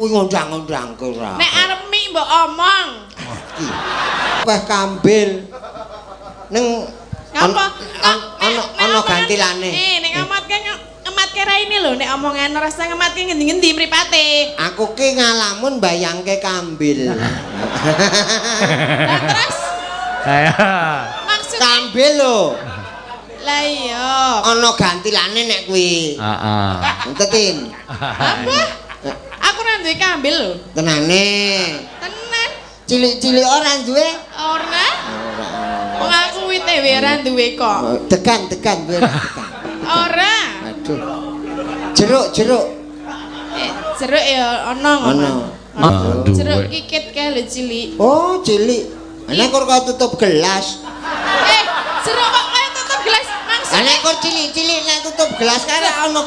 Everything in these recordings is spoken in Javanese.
Kuwi ngundang-undangke ora. Nek arep mie mbok omong. Weh kambil. Ning Ngapa? ana gantilane. Nek ngematke raine lho nek omongan ora usah ngematke ngendi-ngendi mripate. Aku ki ngalamun bayangke kambil. Lah terus maksudnya Kambil lho. lah iya. Ana gantilane nek kuwi. Heeh. Entetin. Apa? Aku ora duwe kambil lho. Tenane. Tenan. Cilik-cilik ora duwe. Ora. Wong aku kuwi dhewe ora duwe kok. Tekan duwe tekan. Ora. Aduh. Jeruk. Jeruk ya ana ngono. Jeruk kikit kae lho cilik. Oh, cilik. Nek kok tutup gelas. Jeruk kok kaya tutup gelas maksudnya. Nek kok cilik-cilik nek tutup gelas kan ana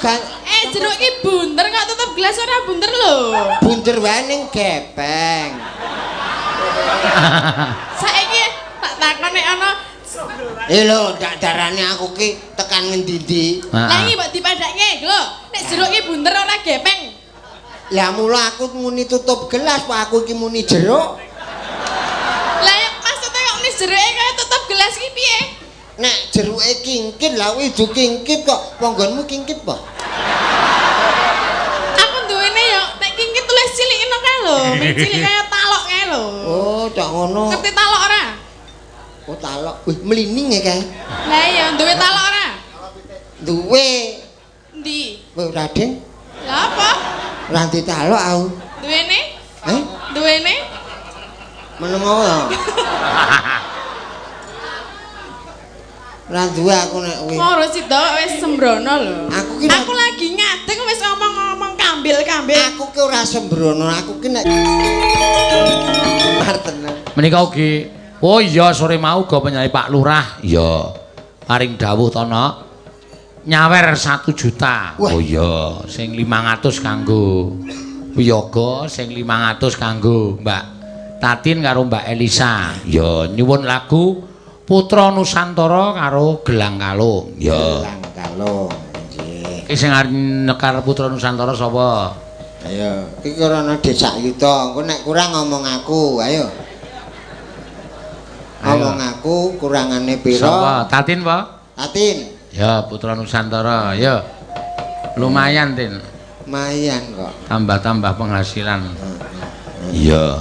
Jeruk ki bunder kok tutup gelas ora bunder lho. bunder wae ning gepeng. Saiki tak takon nek ana Lho, ndak darane aku ki tekan ngendi-ndi. Lah iki mbok dipadake lho. Nek jeruk ki bunder ora gepeng. Lah mula aku muni tutup gelas, Pak aku iki muni jeruk. Lah ya maksudnya kok muni jeruke kaya tutup gelas ki piye? Nek jeruke kingkit lah kuwi du kingkit kok. Panggonmu kingkit apa? Aku duwene ya nek kingkit tulis cilik ngono kae lho. Ming cilik kaya talok kae lho. Oh, cak ngono. Ngerti talok ora? Oh, talok. Wih, melining ya kae. Lah iya duwe talok ora? Duwe. Endi? Wih, Raden. Lah apa? Ora ditalok aku. Duwene? Eh? Duwene? Menemu ya. Ora duwe aku nek kuwi. Moro sidok wis sembrono lho. Aku lagi ngadeg wis ngomong-ngomong kambil-kambil. Aku ki ora sembrono, aku ki nek tenan. Menika ugi. Oh iya sore mau go penyanyi Pak Lurah. Iya. Paring dawuh to nok. Nyawer 1 juta. Wah. Oh iya, sing 500 kanggo Wiyaga, sing 500 kanggo Mbak Tatin karo Mbak Elisa. Ya nyuwun lagu Putra Nusantara karo Gelang Kalung. Ya. Gelang Kalung. Nggih. Iki sing arep nekar Putra Nusantara sapa? Ayo, iki karana Desak Yuta. Engko nek kurang ngomong aku, ayo. Ngomong aku kurangane pira? Sapa? Tatin apa? Tatin. Ya, Putra Nusantara. Ya. Lumayan, Tin. Lumayan kok. Tambah-tambah penghasilan. Iya.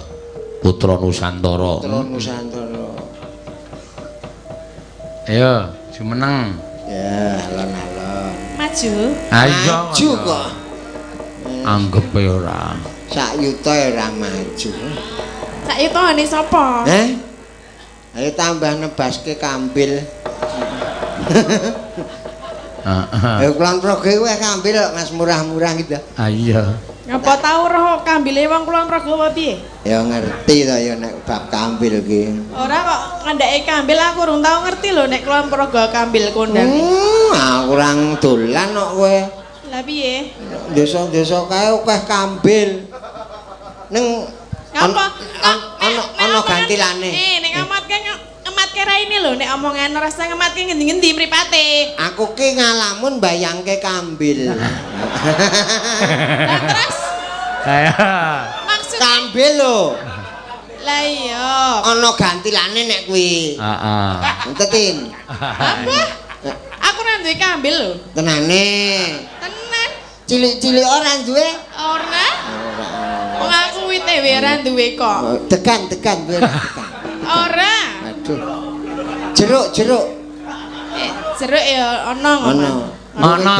Putra Nusantara. Putra Nusantara. Ayo, jumeneng. Ya, alon-alon. Maju. Ayo. Maju kok. Anggep ora. Sak yuta ora maju. Sak yutane sapa? Ayo tambah nebaske kambil. Heeh. Ayo kulon progo kuwi kambil Mas murah-murah gitu. Iya. Ngapa tau roh kambile wong Kulon Progo apa piye? Ya ngerti to ya nek bab kambil ki. Ora kok ngandhake kambil aku urung tau ngerti lho nek Kulon Progo kambil kondang. Aku kurang dolan kok kowe. Lah piye? Desa-desa kae akeh kambil. Ning Ngapa? ana gantilane. Nek ngematke raine lho nek omongan ora usah ngematke ngendi-ngendi mripate. Aku ki ngalamun bayangke kambil. Lah terus maksud Kambil lho. lah iya. Ana gantilane nek kuwi. Heeh. Entetin. Apa? Aku ora duwe kambil lho. Tenane. Tenan. Cilik-cilik ora duwe. Ora. Wong aku kuwi dhewe ora duwe kok. Tekan duwe tekan. Ora. Aduh. Jeruk. Jeruk ya ana ngono. Ana.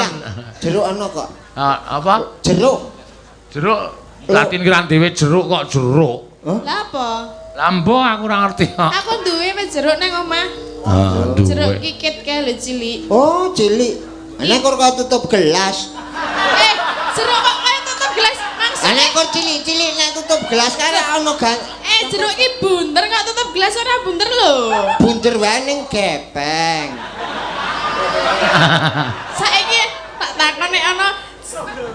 Jeruk ana kok. Apa? Jeruk. Jeruk. Latin kiran dhewe jeruk kok jeruk. Lah apa? Lambo aku ora ngerti kok. Aku duwe wis jeruk ning omah. Jeruk kikit kae lho cilik. Oh, cilik. Nek kok tutup gelas. Jeruk kok kaya tutup gelas maksudnya. Nek kok cilik-cilik nek tutup gelas kan ana Jeruk ki bunder kok tutup gelas ora bunder lho. bunder wae ning gepeng. Saiki tak takon nek ana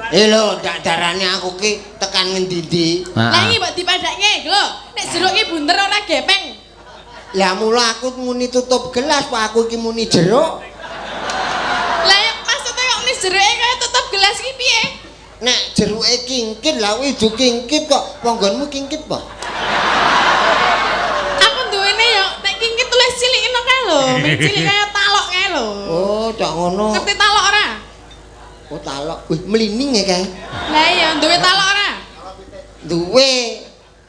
Lho, ndak darane aku ki tekan ngendi-ndi. Lah iki mbok dipadake lho. Nek jeruk ki bunder ora gepeng. Lah mula aku muni tutup gelas, Pak aku iki muni jeruk. Lah ya maksudnya kok muni jeruke kaya tutup gelas ki piye? nek jeruke kingkit lah kuwi du kingkit kok panggonmu kingkit apa? Aku duwene ya nek kingkit tulis cilik ngono kae lho, cilik kaya talok kae lho. Oh, cak ngono. Ngerti talok ora? Oh, talok. Wih, melining ya kae. Lah iya, duwe talok ora? Duwe.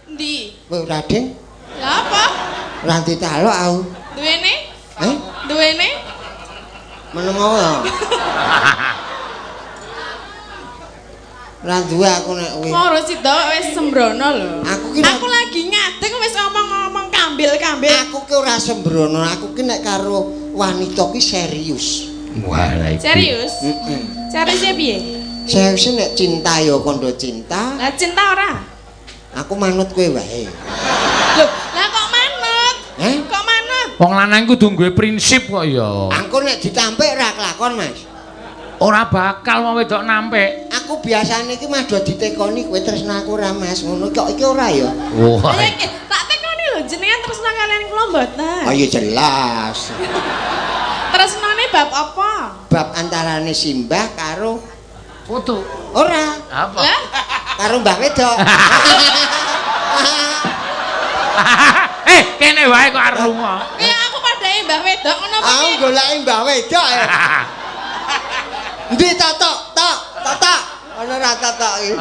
Ndi? Wih, Raden. Lah apa? Ora di talok aku. Duwene? Eh? Duwene? Menengo ya. Ora duwe aku nek kuwi. Moro sidok wis sembrono lho. Aku lagi ngadeg wis ngomong-ngomong kambil-kambil. Aku ki ora sembrono, aku ki nek karo wanita ki serius. Wah, lha iki. Serius? Heeh. Seriusnya piye? Serius nek cinta ya kondo cinta. Lah cinta ora? Aku manut kowe wae. Loh, lah kok manut? Kok manut? Wong lanang kudu duwe prinsip kok ya. Aku nek ditampik ra kelakon, Mas. Ora bakal wong wedok nampik. Aku biasane iki Mas do ditekoni kowe tresno aku ora Mas, ngono kok iki ora ya. Wah. Tak tekoni lho jenengan tresno kalian kula mboten. Oh iya jelas. Tresnane bab apa? Bab antarane Simbah karo Foto. ora, Apa? Lah, karo Mbah Wedok. Kene wae kok arep lunga. ya aku padhae Mbah Wedok ngono apa Aku piye? goleki Mbah Wedok ya. Ndi tok. Ana ra tok iki.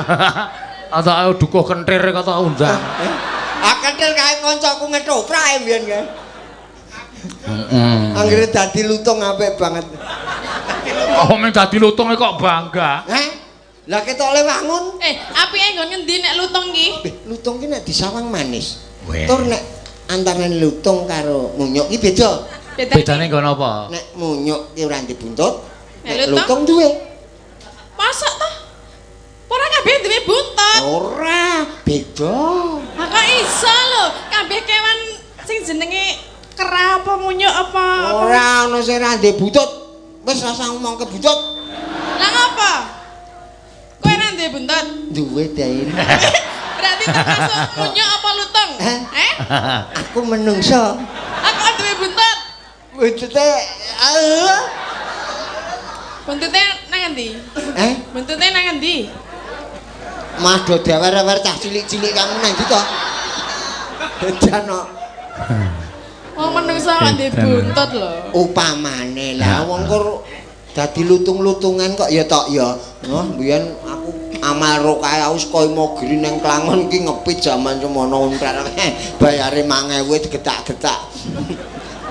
Atau ayo dukuh kentir kata undang. Kentil kae kancaku ngetoprak mbiyen kan. Heeh. Anggere dadi lutung apik banget. Oh, men dadi lutung kok bangga. Lah ketok le wangun. Apike nggon ngendi nek lutung ki? Lutung ki nek disawang manis. Weh. Tur nek antarané lutung karo munyuk ki beda. Bedane nggon apa? Nek munyuk ki ora dibuntut, nek lutung? lutung duwe. Masak ta? Ora kabeh duwe buntut. Ora, beda. Lah kok iso lho, kabeh kewan sing jenenge kera apa munyuk apa? Ora ana sing ra ndek buntut. Wis rasa ngomong ke buntut. Lah ngapa? Kowe ra duwe buntut? Duwe dain. Berarti termasuk munyuk apa lutung? Aku menungso. Aku duwe buntut. Buntute Buntute nang endi? Buntute nang endi? Mas do dewer-dewer cah cilik-cilik kamu nang ndi to? Dadi Wong menungso kok duwe buntut lho. upamane lah wong kok dadi lutung-lutungan kok ya tok ya. Noh mbiyen aku amal rokae aus koyo mogri ning Klangon iki ngepit jaman semono umprat. Bayare 5.000 digetak-getak.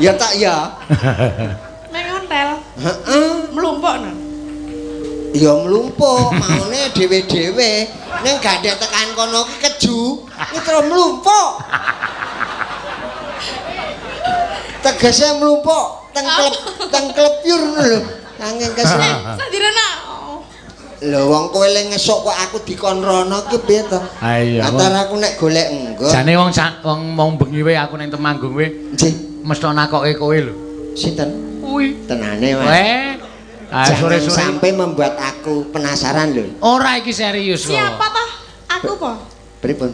Ya tak ya. Nek ngontel. Heeh. Mlumpuk no. Ya mlumpuk, maune dhewe-dhewe. Ning gandhe tekan kono ki keju, iki terus mlumpuk. Tegese mlumpuk, tengklep pur ngono lho. Nanging kesel. Sadirana. Lho wong kowe le ngesuk kok aku dikon rono ki piye to? Ha iya. Antara aku nek golek engko. Jane wong bengi wae aku ning Temanggung wae Nggih. mesti nakoke kowe lho. Sinten? Kuwi. Tenane, Mas. Ah sore-sore sampai membuat aku penasaran lho. Ora iki serius kok. Siapa toh? Aku apa? Pripun?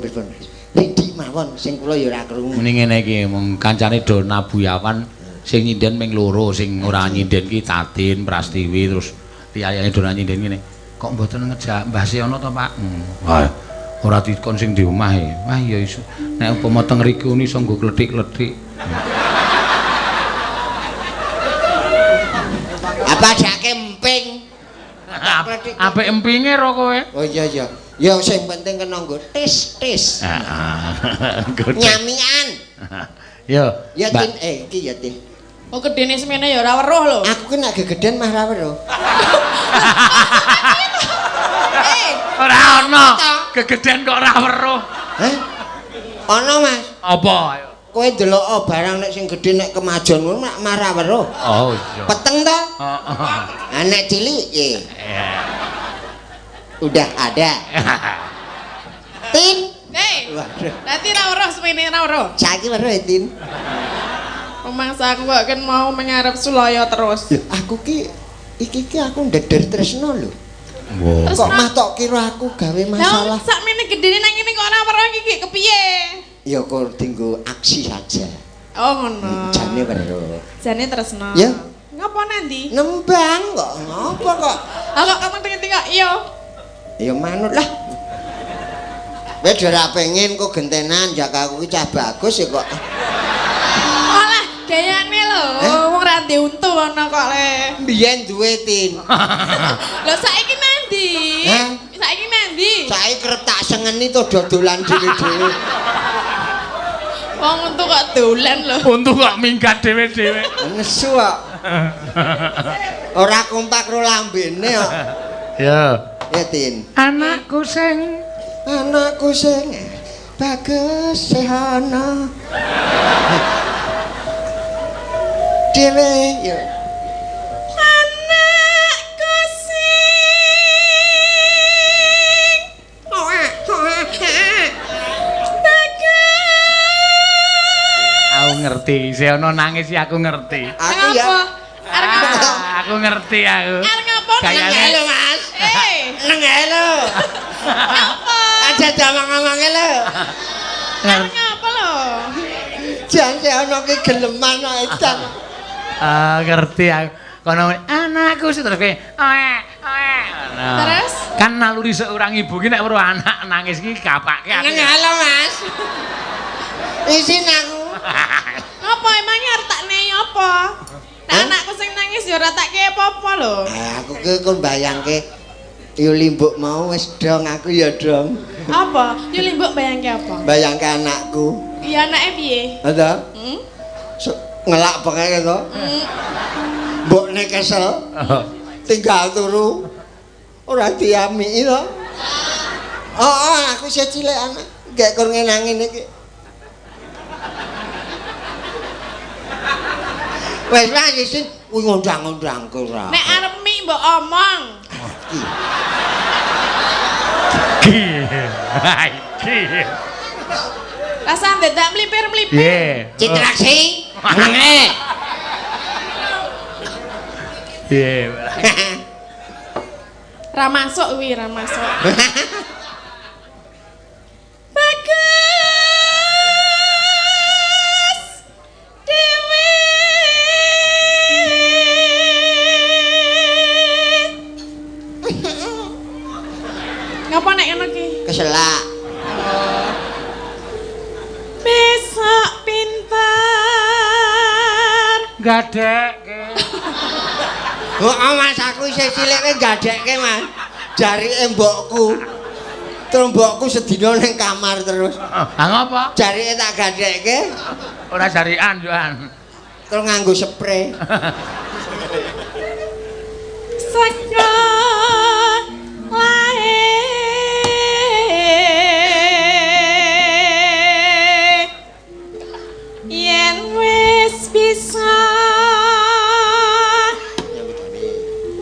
Ridi mawon sing kula ya ora krungu. Muni ngene iki mung kancane do nabuyawan sing nyinden ping loro sing ora nyinden ki Tatin, Prastiwi terus liyane do nyinden ngene. Kok mboten ngejak Mbah Siono to, Pak? Wah, ora dikon sing di omah e. Wah ya iso. Nek upama teng mriku iso nggo kletik-kletik. Apa jake emping? Apik empinge ro kowe. Oh iya. Ya sing penting kena nggo tis. Heeh. Nyamian. Yo. Ya Tin, iki ya Tin. Oh gedene semene ya ora weruh lho. Aku ki nek gegeden mah ra weruh. Ora ono. Gegeden kok ora weruh. Hah? Ana, Mas. Apa? Kowe ndelok barang nek sing gedhe nek kemajon ngono mah ra weruh. Oh iya. Peteng to? Heeh. Anak cilik udah ada. Tin. Waduh. Dadi ra weruh semene ra weruh. Saiki weruh ya, Tin. Pemangsa aku kok kan mau mengarep Sulaya terus. Aku ki iki aku ndeder tresno lho. Wow. Terus Kok mah tok kira aku gawe masalah. Lah sakmene gedene nang ngene kok ora weruh iki kepiye? Ya kok tinggo aksi saja. Oh ngono. Jane weruh. Jane tresno. Ya. Ngapa nanti? Nembang kok. Ngapa kok? Kalau kamu tinggal iya. Ya manut lah. Wis ora pengen kok gentenan jak aku ki cah bagus ya kok. Olah gayane lho, wong ra ndek untu ana kok le. Biyen duwe Tin. Lho saiki mendi? Saiki mendi? Saiki kerep tak sengeni to dodolan dhewe-dhewe. Wong untu kok dolan lho. Untu kok minggat dhewe-dhewe. Nesu kok. Ora kompak karo lambene kok. Ya. Ya Tin. Anakku sing bagus sehana. Dhewe ya. Anakku sing aku ngerti, si ono nangis sih aku ngerti. Aku ya. Aku ngerti aku. Arep ngapa? Kayane Lho Mas. Nengah lho. Apa? Aja damang-amange lho. Arep ngapa lho? Jan se ono ki geleman kok edan. Ngerti aku. Kono anakku sih terus kowe. Terus? Kan naluri seorang ibu ki nek weruh anak nangis ki gapake aku. Nengah lho Mas. Isin aku. Apa emangnya arep tak nei apa? Nek anakku sing nangis ya ora tak kei apa-apa lho. Aku ki kon bayangke yo limbuk mau wis dong aku ya dong. Apa? Yo limbuk bayangke apa? Bayangke anakku. Ya anake piye? Ada? Hmm? Ngelak pokoknya to. Mbokne kesel. Tinggal turu. Ora diamiki to. Oh, aku sih cilik anak. Gek kon ngenangin iki. Wes lah isin kuwi ngundang-undangke ora. Nek arep mik mbok omong. Ki. Rasa dadak mlipir-mlipir. Piye? Citraksi. Nge. Piye? Ra masuk kuwi, ra masuk. Bagus. Dewi. Ngapa nek ngono ki? Keselak. Besok pinter. Gadekke. Oh, Mas aku isih cilik wis gadekke, Mas. Jarike mbokku. Terus mbokku sedina ning kamar terus. Ngapa? Jarike tak gadekke, Ora jarikan, Joan. terus nganggo spray. Saka lae yen wis bisa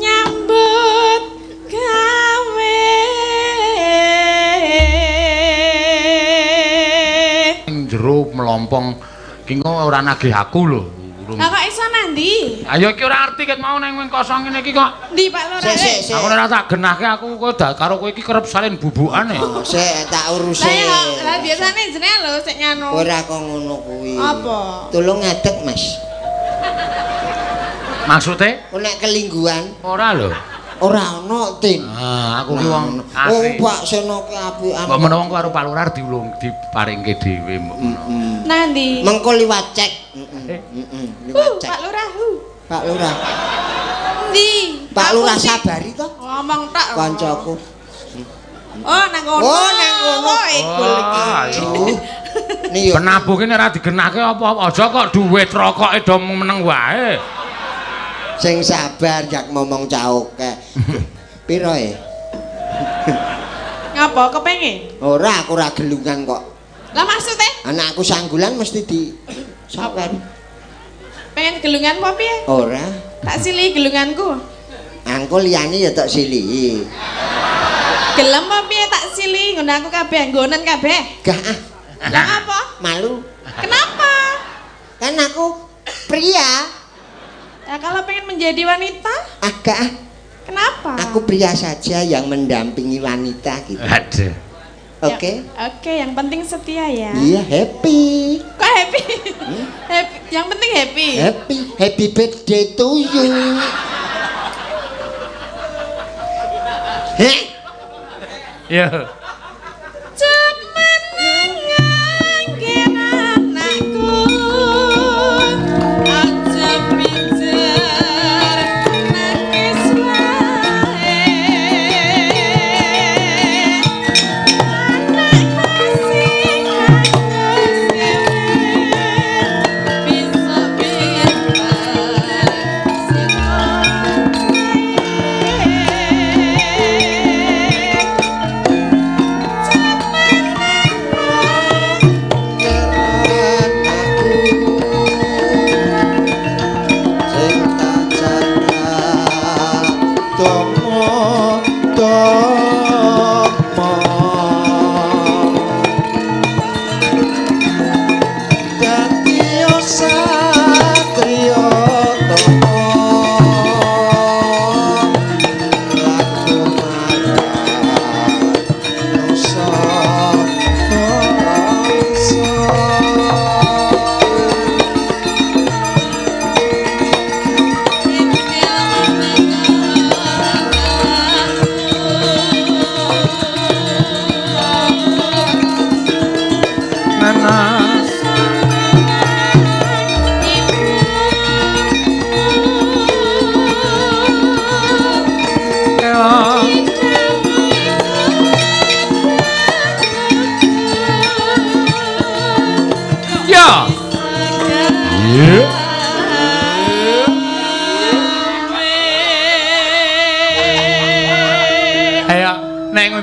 nyambut gawe Ing jero melompong ki ora nagih aku lho. Lah kok iso nandi? Ayo iki ora arti ket mau nang kosong ngene iki kok. Ndi Pak Lurah? Sik. Aku ora tak genahke aku kowe karo kowe iki kerep salin bubukane. Oh, sik tak urusi. Lah biasane jenenge lho sik nyanu. Ora kok ngono kuwi. Apa? Tolong ngadeg, Mas. Maksude? Kok nek kelingguhan Ora lho. ora ono, Tin. Aku ki wong Wong Pak Seno ki apikan. Mbok menawa karo Pak Lurah diparingke dhewe mbok menawa. Nandi? Mengko liwat cek. Liwat cek. Pak Lurah. Pak Lurah. Ndi? Pak Lurah Sabari to? Ngomong tak. Kancaku. Oh, nang ngono. Oh, nang ngono. Ekul iki. Nih yo. Penabuh ki ora digenahke apa-apa. Aja kok dhuwit rokoke do meneng wae. Sing sabar jak ngomong cauke. Piro e? Ngapa kepengin? Ora, aku ora gelungan kok. Lah maksude? Anakku sanggulan mesti di sabar. Pengen gelungan apa piye? Ora. Tak sili gelunganku. Angko liyane ya tak silihi. Gelem apa piye tak sili ngono aku kabeh nggonen kabeh. Gak ah, Lah apa? malu. Kenapa? Kan aku pria. Ya kalau pengen menjadi wanita, Agak ah, kenapa? aku pria saja yang mendampingi wanita gitu. Aduh. Oke? Oke, yang penting setia ya. Iya, happy. Kok happy? Happy. Yang penting happy. Happy. Happy birthday to you. Heh. Ya.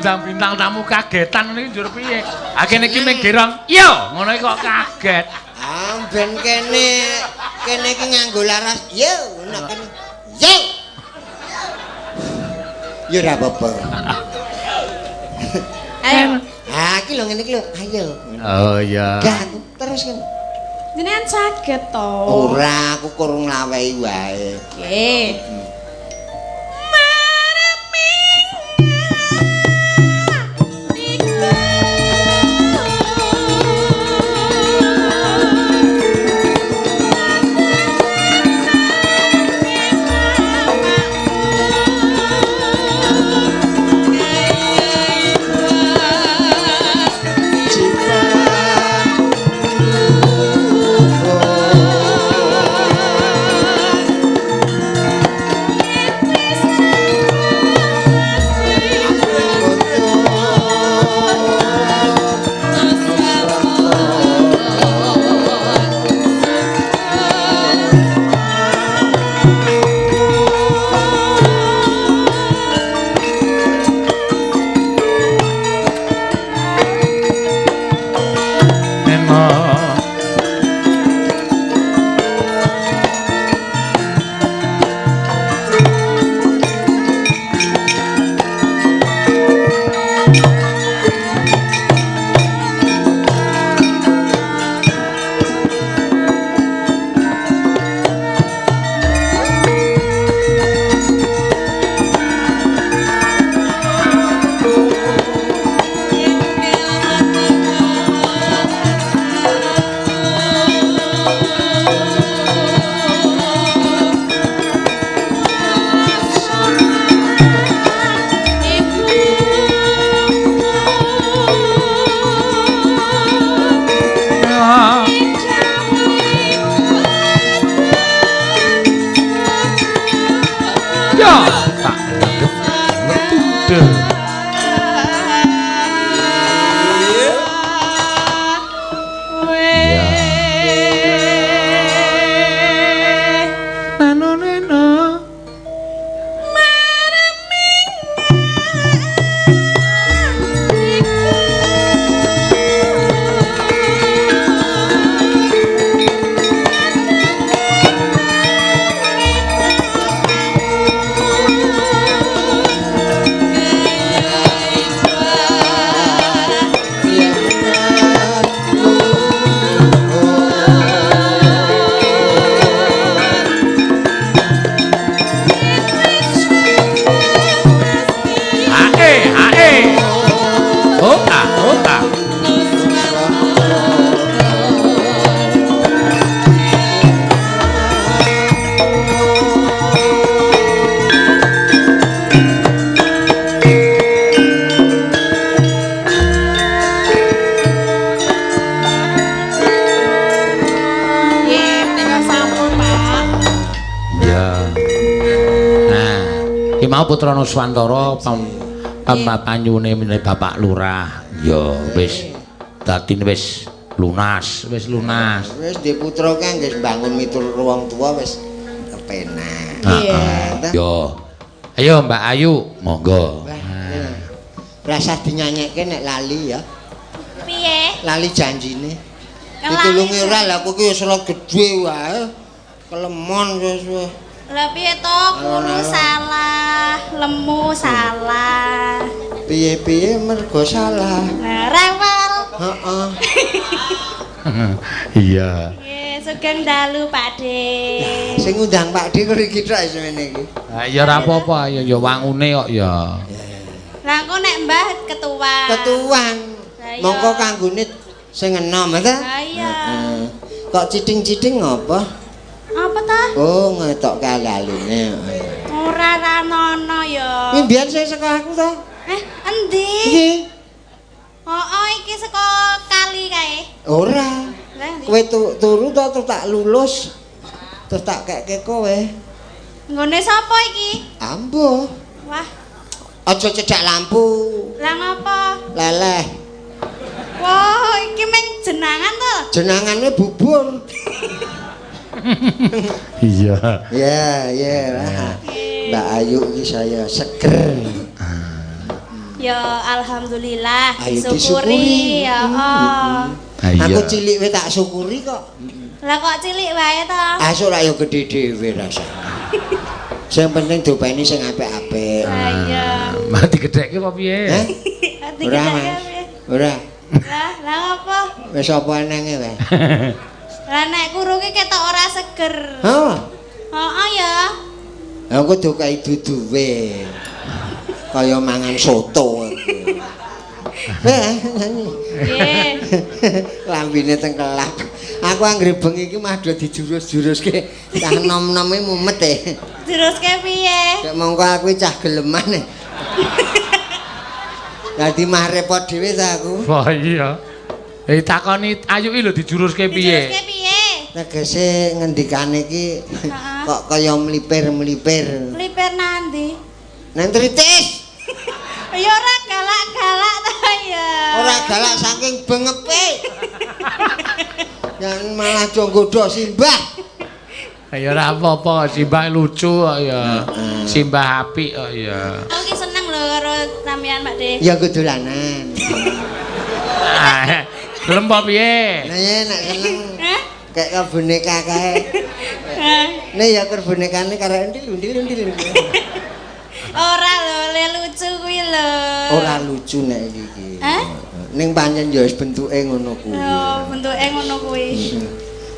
Bintang tamu kagetan niki njur piye? Ha kene iki ming gerong. Iya, ngono iki kok kaget. Ah, ben kene iki nganggo laras. Yo, nek kene. Yo. Yo ora apa-apa. Ayo. Ah, iki lho ngene iki lho. Ayo. Oh iya. Gak terus kan. Jenengan saged to. Ora, aku kurang lawehi wae. Nggih. Putra Nuswantara panyune Bapak Lurah. Ya wis dadi wis lunas. Wis di putra kan wis bangun miturut wong tua wis kepenak. Heeh. Yo. Ayo Mbak Ayu, monggo. Rasa dinyanyekke nek lali ya. Piye? Lali janjine. Ditulungi ora lha aku ki wis ora gedhe wae. Kelemon wis. Lah piye to? Kulo salah, lemu salah. Piye-piye mergo salah. Nah, rewel. Heeh. Iya. Nggih, sugeng dalu Pakde. Sing ngundang Pakde kok iki tok semene iki. Ha ya ora apa-apa, ya wangune kok ya. Lah engko nek Mbah ketuan. Ketuan. Mongko kanggone sing enom ta? Ha iya. Kok ciding-ciding apa? Apa ta? Oh, ngetok kalaline. Ora ranono ya. Iki mbiyen sing saka aku ta? Endi? Iki. Oh, iki saka kali kae. Ora. Lah endi? Kowe turu ta terus tak lulus. Terus tak kekke kowe. Nggone sapa iki? Ambo. Wah, Aja cedak lampu. lah ngapa? Leleh. Wah, iki meng jenangan to? Jenangane bubur. Iya. Ya. Mbak Ayu iki saya seger. Ya alhamdulillah Ayo disyukuri ya. Aku cilik wae tak syukuri kok. Lah kok cilik wae to? Asuk ra yo gedhe dhewe rasane. Sing penting dopeni sing apik-apik. Lah iya. Mati gedhekke apa piye? Heh? Ati Ora, gedhe Mas. piye? Ora. Lah apa? Wis apa enenge wae. Lah nek kurunge ketok ora seger. Hah? Heeh ya. Aku dukai duduwe. Kaya mangan soto. Nyanyi. Nggih. Lambine tengkelap. Aku anggere bengi iki mah do dijurus-juruske. Cah nom-nome mumet e. Juruske piye? Kek mongko aku cah geleman e. Dadi mah repot dhewe ta aku. Wah iya. Takoni Ayu iki lho dijuruske piye? Juruske piye? Tegese ngendikane iki kok kaya mlipir-mlipir. Mlipir nandi? Nang tritis. Ya ora galak-galak ta ya. Ora galak saking bengepe. Yang malah do nggodha simbah. Ya ora apa-apa, Simbah lucu kok ya. Simbah apik kok ya. Aku ki seneng lho karo sampean Pak De. Ya kudulanan. Gelem apa piye? Nah ya nek seneng Hah? kayak ke boneka kae. Nek ya ke bonekane karo ndil-ndil. Ora lho, le lucu kuwi lho. Ora lucu nek iki. Hah? Ning pancen ya wis bentuke ngono kuwi. Oh, bentuke ngono kuwi.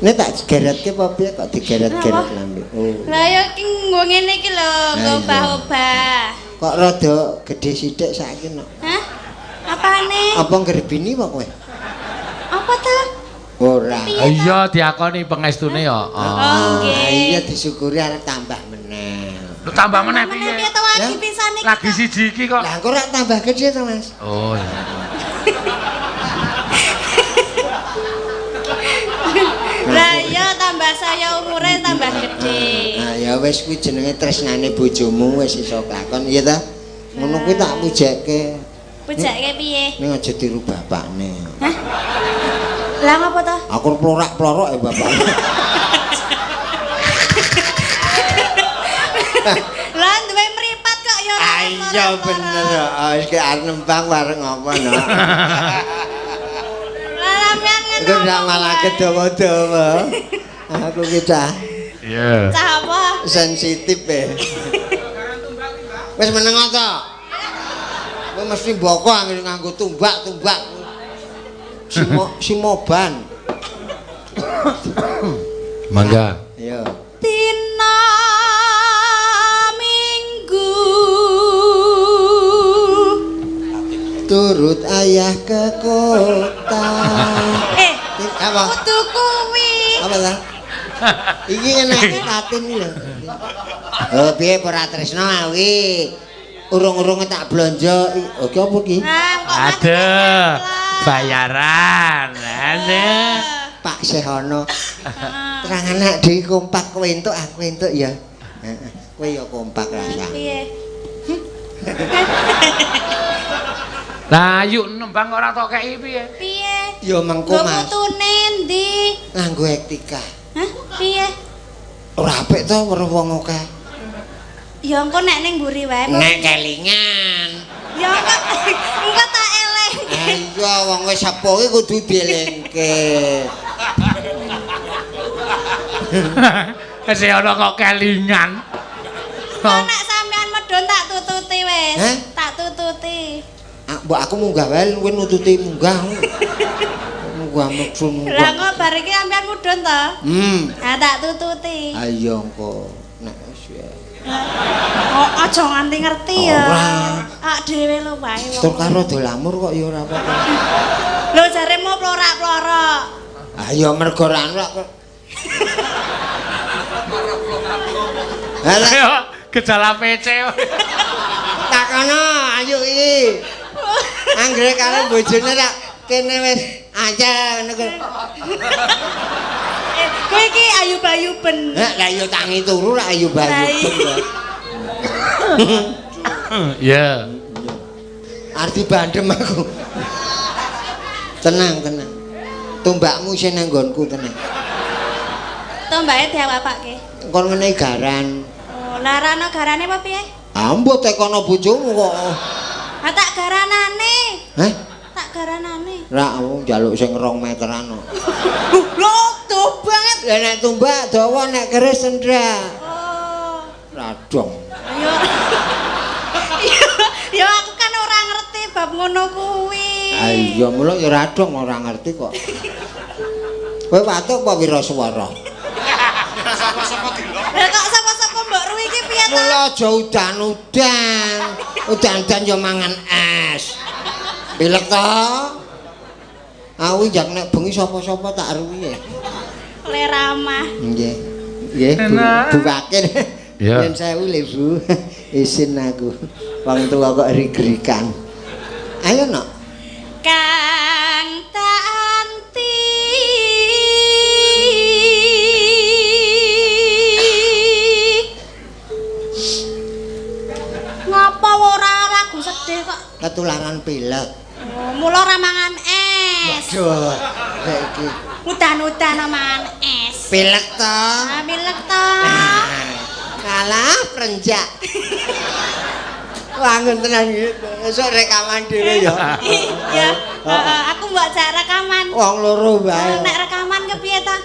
Nek tak geretke apa piye kok digeret-geret lambe. Oh. Lah ya ki nggo ngene iki lho, nggo obah-obah. Kok rada gedhe sithik saiki no. Hah? Apane? Apa nggerbini apa kowe? Apa ta? Ora. Iya diakoni pengestune ya. Nggih. Iya disyukuri arep tambah meneh. Lu tambah meneh Piye piye? to lagi pisan iki? Lagi siji iki kok. Lah kok ora tambah gedhe to, Mas? Oh iya. Lah iya tambah saya umure tambah gede. Nah ya wis kuwi jenenge tresnane bojomu wis iso klakon iya ta? Ngono kuwi tak pujekke. Pujake piye? Ning aja tiru bapakne. Hah? Lah ngapa to? Aku plorak-plorok ya bapakne. Lah duwe mripat kok ya ora. Iya bener. Wis ki arep nembang bareng apa no. Lah sampean ngono. Iku ndak malah kedawa-dawa. Aku ki cah Iya. Cah apa? sensitif e. Wis meneng to? Kowe mesti mboko anggere nganggo tumbak-tumbak. Simoban. Mangga. Iya. Dina Minggu Turut ayah ke kota. Apa? Kudu kuwi. Apa ta? Iki enake katin iki lho. Oh, piye ora tresno awi? Urung-urunge tak blonjo. Oke apa iki? Aduh. Bayaran. Aduh. Pak Sehono. Terang anak dhewe kompak kowe entuk aku entuk ya. Heeh. Kowe ya kompak rasane. Piye? Lah yuk nembang ora tok kei piye? Piye? Ya mengko Mas. Putune ndi? Nganggo etika. Hah? Piye? Ora apik to weruh wong akeh. Ya engko nek ning mburi wae. Nek kelingan. Ya engko tak eling. Iya wong wis sepuh iki kudu dielingke. Wis ana kok kelingan. Kok nek sampean medhun tak tututi wis. Hah? Tak tututi. Mbok aku munggah wae luwih nututi munggah. Munggah meksu munggah. Lah kok bar iki sampean mudhun to? Ah tak tututi. Ayo engko nek wis ya. Oh, aja nganti ngerti ya. Ora. Ak dhewe lho wae wong. Tur karo dolamur kok ya ora apa-apa. Lho jaremu plorak-plorok. Ayo mergo ra kok. Halah Ayo gejala PC. takono ayo iki. Anggere karo bojone rak kene wis aja ngono kuwi. Kowe iki ayub-ayuben. Lah iya tangi turu rak ayo bayu. Ya. Arti bandem aku. Tenang, tenang. Tumbakmu isih nang nggonku tenang. Tombake diawapakke. Kon ngene garan. Oh, lah ra ana garane apa piye? Ambo tekono bojomu kok. Ha tak garanane. Hah? Tak garanane. Ra aku njaluk sing 2 meteran kok. Lho, tuh banget. Lah nek tumbak dawa nek keris sendra. Oh. Radong. Ayo. Ya aku kan ora ngerti bab ngono kuwi. Ayo mulo ya radong ora ngerti kok. Kowe watuk apa wiraswara? Lah kok sapa-sapa mbok ruwi iki piye to? Mula aja udan-udan. Udan-udan ya mangan es. Pilek to? Aku jak nek bengi sapa-sapa tak ruwi ya. Le ramah. Nggih. Nggih, Bu Wakil. Ya. Yen sewu le Bu. Isin aku. Wong tuwa kok rig-rigan. Ayo nok. Kang Tanti ngapa ora lagu sedih kok? Ketularan pilek. Oh, mula ora mangan es. Waduh, saiki Udan-udan mangan es. pilek to. Ah, milek to. Kalah prenjak. Wangun tenan iki. Esuk rekaman dhewe ya. Ya, aku mbok jak rekaman. Wong loro wae. Nek rekaman kepiye ta?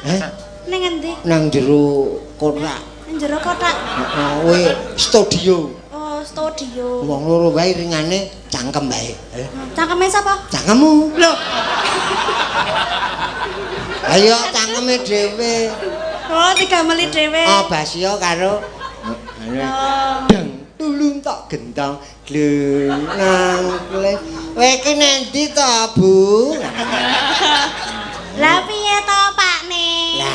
Ning endi? Nang jero kotak. Nang jero kotak. Heeh, kowe studio. Oh, studio. Wong loro wae ringane cangkem bae. Cangkeme sapa? Cangkemmu. Lho. Ayo cangkeme dhewe. Oh, digameli dhewe. Oh, basya karo Oh. dang tulung tak gendang glunang kle. Kowe iki nendi to, Bu? Lah piye to, Pakne? Lah,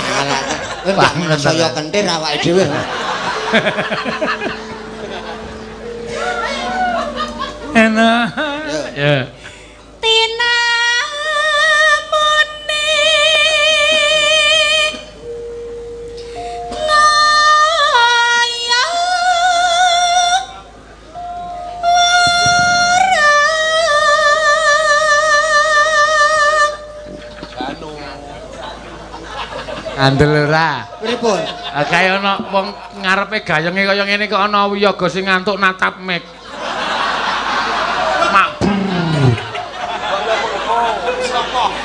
kowe gak saya kentir awake dhewe. Enak. Ya. Tina muni ngaya Andel ora. Pripun? Kaya ana wong ngarepe gayenge kaya ngene kok ana wiyaga sing ngantuk natap mic.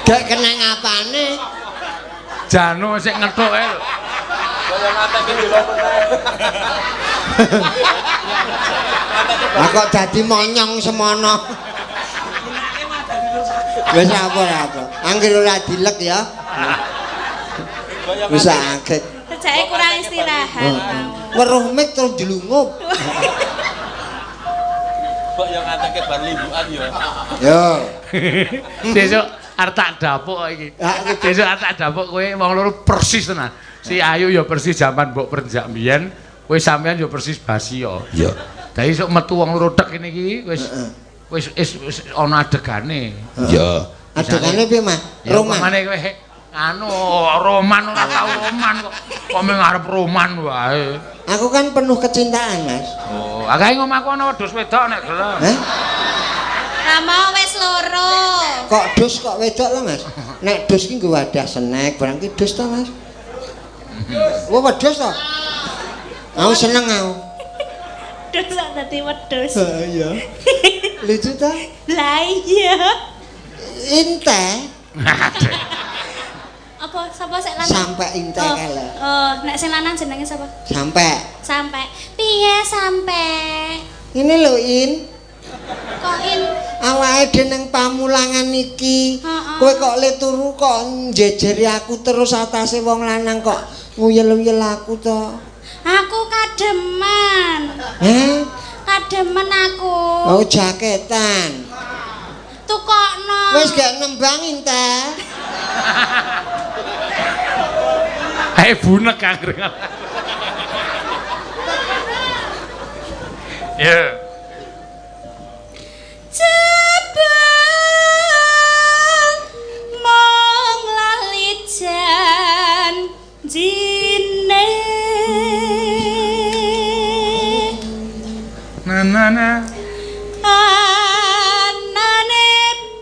Gak kenang apane? Janu sik ngethuk ae lho. Kaya ngateki dhewe meneh. Lah kok dadi monyong semono. Wis apa. Angger ora dilek ya. Wis aget. Sejake kurang istirahat. Weruh mik terus dilungup. Mbok yo ngateki bar limbukan yo. Yo. Sesuk arep tak dapuk kok iki. Sesuk arep tak dapuk kowe wong loro persis tenan. Si Ayu ya persis jaman mbok prenjak mbiyen, kowe sampean ya persis basi ya. Iya. Dadi sok metu wong loro tek kene iki wis ana adegane. Iya. Adegane piye, Mas? Roman. Romane kowe anu roman ora tau roman kok. Kok mung arep roman wae. Aku kan penuh kecintaan, Mas. Oh. Akae ngomahku ana wedhus wedok nek gelem. Hah? Ra mau wis loro. Kok dus kok wedok to, Mas? Nek dus ki nggo wadah snack, barang ki dus to, Mas. Oh, wedhus to? Aku seneng aku. Dus kok dadi wedhus. Iya. Lucu ta? Lah iya. Inte. Apa sapa sik lanang? Sampai inte kala. Oh, nek sing lanang jenenge sapa? Sampai. Sampai. Piye sampai? Ini lho, In. Kok in Awake dene pamulangan iki. Heeh. Kowe kok le turu kok njejeri aku terus atase wong lanang kok nguyel-uyel aku to. aku kademen. Heh? Kademen aku. Oh, jaketan. Tukokno. Wis gak nembangin ta? Ae bunek anggrek. Ya. Jebang mong lali janjine. Na. Anane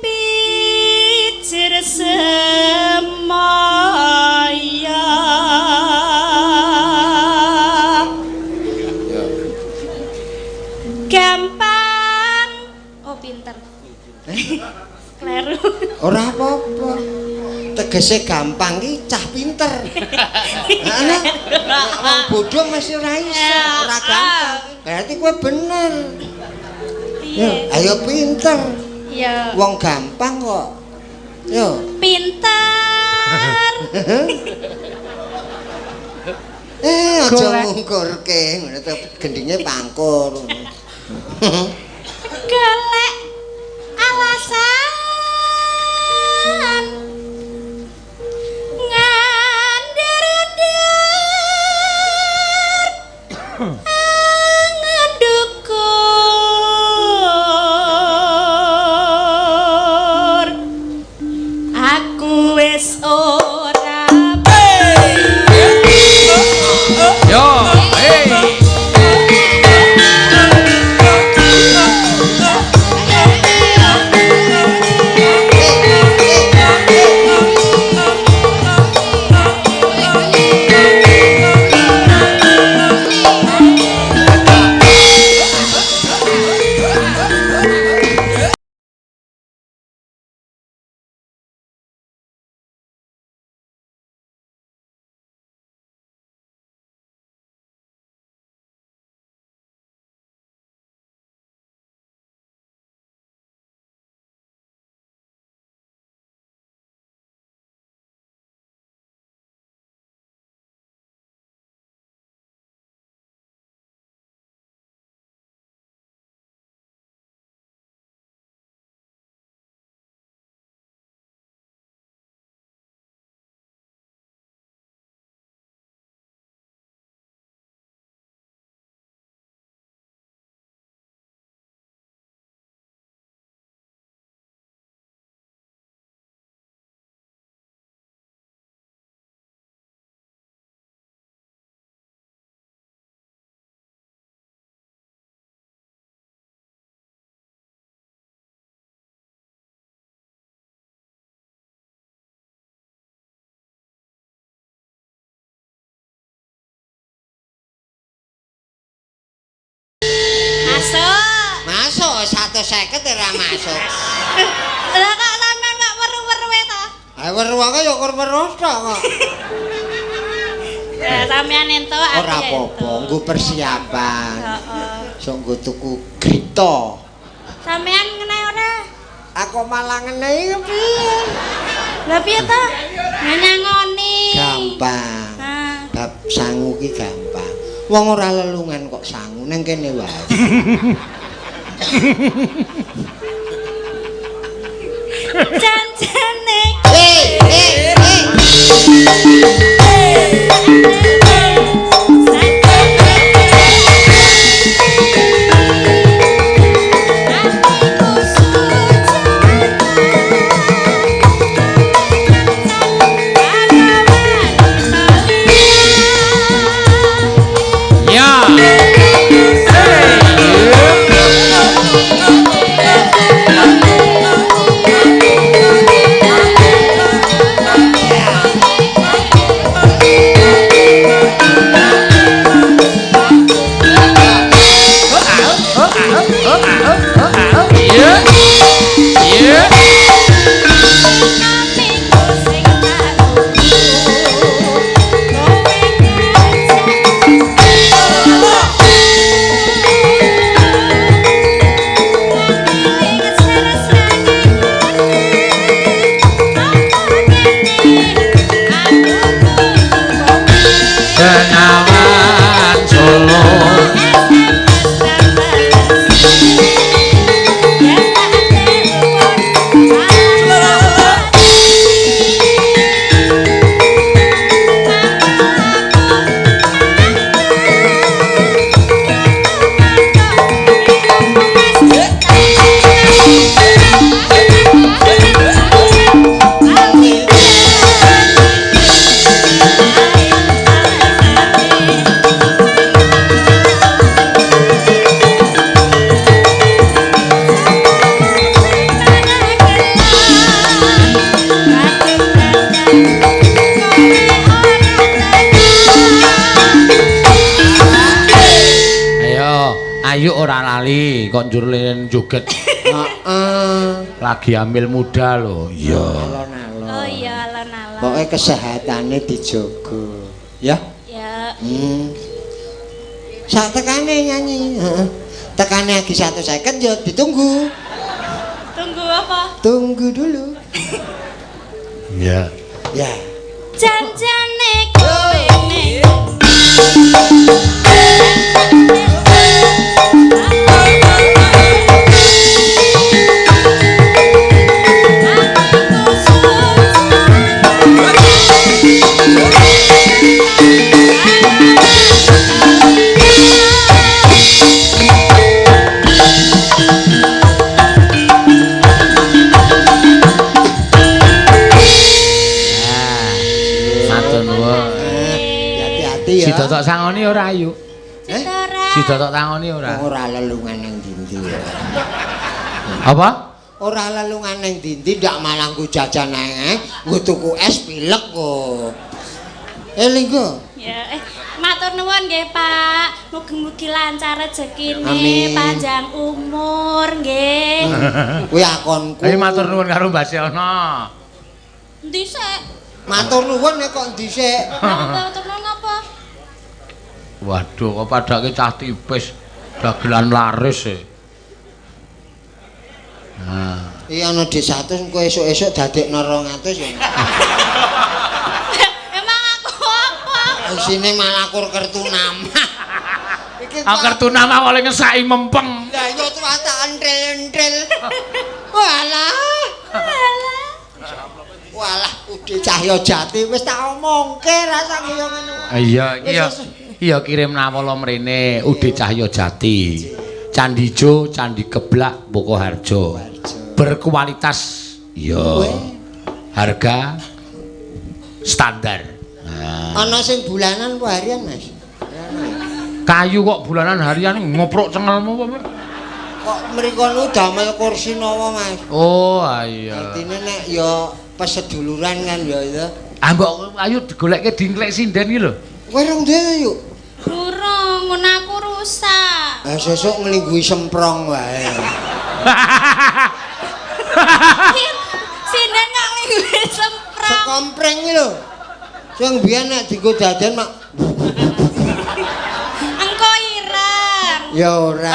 picir semaya. Gampang. Oh, pinter. Kleru. Ora apa-apa. Tegese gampang ki cah pinter. Ana wong bodho mesti ora iso, ora gampang. Berarti kowe bener. Yo, ayo pinter. Iya. Wong gampang kok. Yo. Pinter. Aja ngungkurke, ngono to gendhinge pangkur. Golek alasan ngandir-ndir ngendukur aku wis ora Yo, hey. Masuk 150 ora masuk. Lah kok sampean kok weru-weru to? Ha weru wae ya weru tok kok. Ya sampean ento aku. Ora apa-apa, nggo persiapan. Heeh. Sok nggo tuku grita. Sampean ngene ora? Aku malah ngene piye? Lah piye to? Nyangoni. Gampang. Nah. Bab sangu ki gampang. Wong ora lelungan kok sangu nang kene wae. Janjane. Ya. Hey. Ayu ora lali, kok njur len joget. Heeh. Lagi hamil muda lho. Iya. Alon-alon. Oh iya, alon-alon. Pokoke kesehatane dijaga. Ya? Ya. Sak tekane nyanyi. Heeh. Tekane lagi 150 ya ditunggu. Tunggu apa? Tunggu dulu. Iya. Ya. Janjane kepene. Hati-hati ya. Sidotok sangoni ora Ayu? Ora. Sidotok tangoni ora? Ora lelungan ning ndi. Apa? Ora lelungan ning ndi ndak malah nggo jajan ae, nggo tuku es pilek kok. Linggo. Ya, matur nuwun nggih, Pak. Mugi-mugi lancar rezekine, Amin. panjang umur nggih. Kuwi akonku. Ayo matur nuwun karo Mbak Siono. Endi sik? Matur nuwun nek kok dhisik. Matur nuwun apa? Waduh, kok padake cah tipis dagelan laris e. Nah, Iki ana di 100 engko esuk-esuk dadekno 200 ya. Emang aku apa? Isine malah kur kertu nama. Iki kartu nama oleh ngesaki mempeng. Lah yo tak entril-entril. Walah. Walah, Ude Cahya Jati wis tak omongke rasa kaya ngono. Iya kirim nawala mrene Ude Cahya Jati. Candijo, Candi Keblak, Pokoharjo. Berkualitas. Iya. Harga standar. Nah. Ana sing bulanan apa harian, Mas? Kayu kok bulanan harian ngoprok cengelmu apa? Kok mriko nu damel kursi napa, Mas? Oh, iya. Artine nek ya peseduluran kan ya itu. Ah mbok ayo digolekke dingklek sinden iki lho. Kowe rong dhewe yuk. Durung, ngono aku rusak. Sesuk nglingguhi semprong wae. Sinden kok nginggo semprong. Sekompreng iki lho. Sing biyen nek dienggo daden mak Engko ireng. ya ora.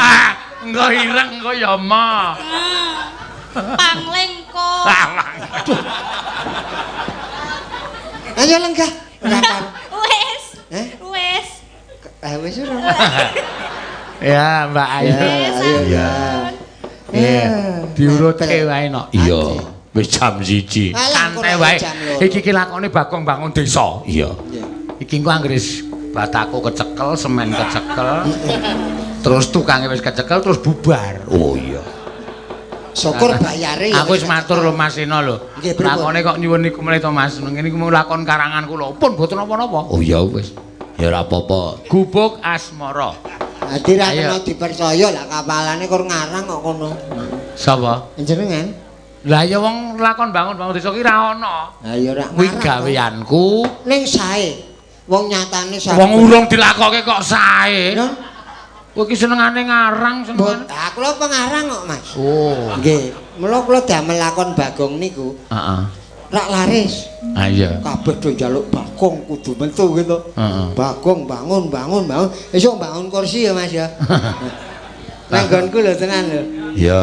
Engko ireng engko ya mah. Pangling kok. Ayo lenggah. Wis. Eh? Wis. Wis ora. Ya, Mbak Ayu. Ayo ya. Iya, diurutke wae no. Iya, wis jam 1. Alah, Santai kurang wae. jam loro. Iki ki lakone Bagong bangun desa. Iya. Iki engko anggere bataku kecekel, semen kecekel. Terus tukange wis kecekel terus bubar. Oh iya. Syukur bayare. Aku wis matur lho Mas Eno lho. Nggih, pripun? Lakone kok nyuwun niku meneh to Mas. Ngene iki lakon karangan kula. Pun boten napa-napa. Oh iya wis. Ya ora apa-apa. Gubuk asmara. Adi ra kena dipercaya lah kapalane kur ngarang kok kono. Sapa? Jenengan? Lah ya wong lakon bangun desa ki ra ono. Ha ya ora. Kuwi gaweanku. Ning sae. Wong nyatane sae. Wong urung dilakoke kok sae. Lho, Kowe ki senengane ngarang senengane. ah kula pengarang kok, Mas. Oh. Nggih. Mula kula damel lakon Bagong niku Heeh. rak laris. Ah iya. Kabeh do njaluk Bagong kudu metu gitu. Heeh. Bagong bangun. Esuk bangun kursi ya, Mas ya. Nek nggonku lho tenan lho. Iya.